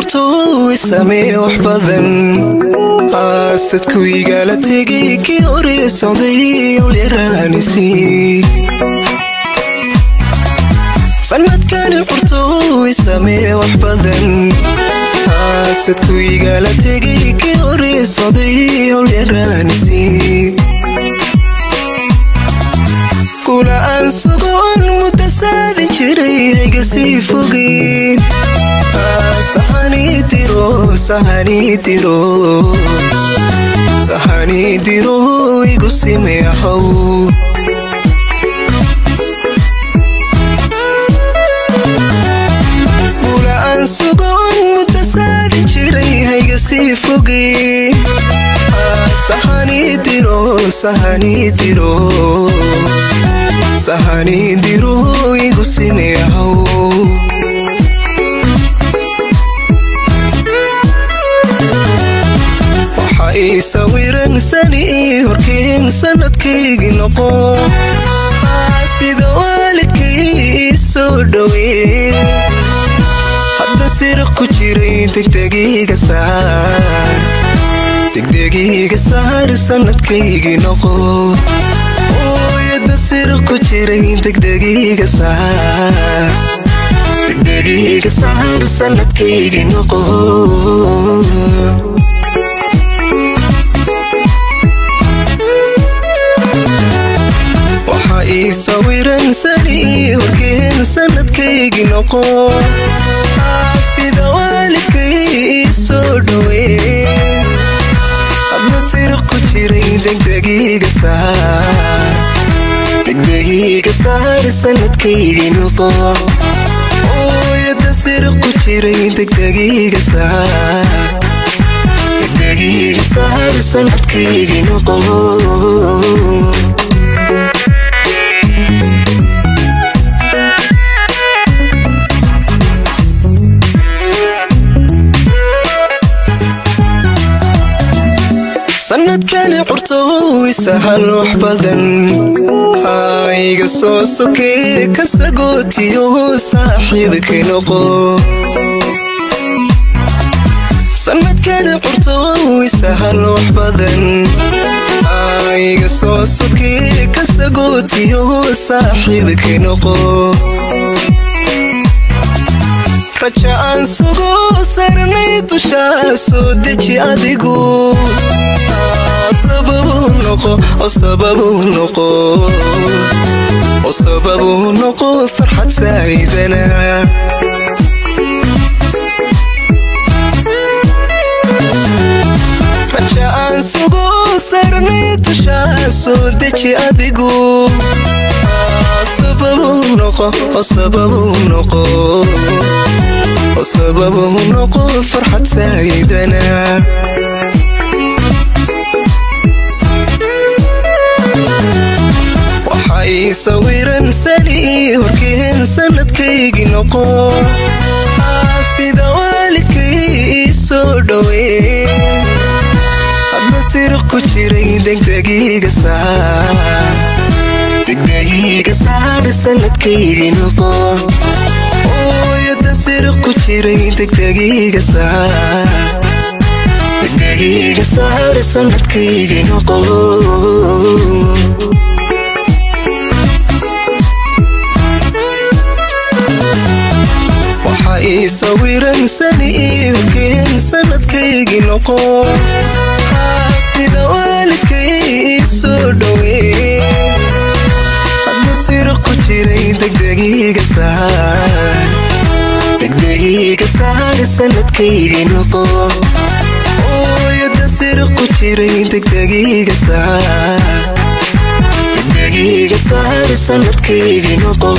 curto isame wax badan qaasadku igala tegay kii hore socday oo leeraanisi sanadkan curto isame wax badan qaasadku igala tegay kii hore socday oo leeraanisi kula aan sugoon mutasadin jiray igasi fogeen sahani diro igu simeexow kula aan sugoon mutasadin jiray igasi fogeen sahani diro igu simeexow sawiran sani horkeen sanadkaygi noqo sida waalidkay soo dhawee hadda sirq ku jiray degdegiga saar sanadkaygi noqo ooyada sirq ku jiray degdegiga saar sanadkaygi noqo sawiran sani horkeen sanadkaygi noqo sida waalidkay soo dhawee hadda sirq ku jiray degdegiga saar sanadkaygi noqo ooyada sirq ku jiray degdegiga saar sanadkaygi noqo sanadkan curto isahal wax badan iga soo sokee ka sagootiyo saaxiibkay noqo sanadkan curto isahal wax badan iga soo sokee ka sagootiyo saaxiibkay noqo raja aan sugo sarnay dushaa soo deji adigu sababu noqo farxad saa'idana raja aan sugo sarnay dushaa soo deji adigu sababu noqo farxad saa'idana sawiran sani horkeen sanadkaygi noqo sida waalidkay soo dhawee hadda sirq ku jiray degdegiga saar sanadkaygi noqo ooyada sirq ku jiray degdegiga saar sanadkaygi noqo sawiran sani horkeen sanadkaygi noqo sida waalidkay soo dhawee hadda sirq ku jiray degdegiga saar sanadkaygi noqo ooyada sirq ku jiray degdegiga saar sanadkaygi noqo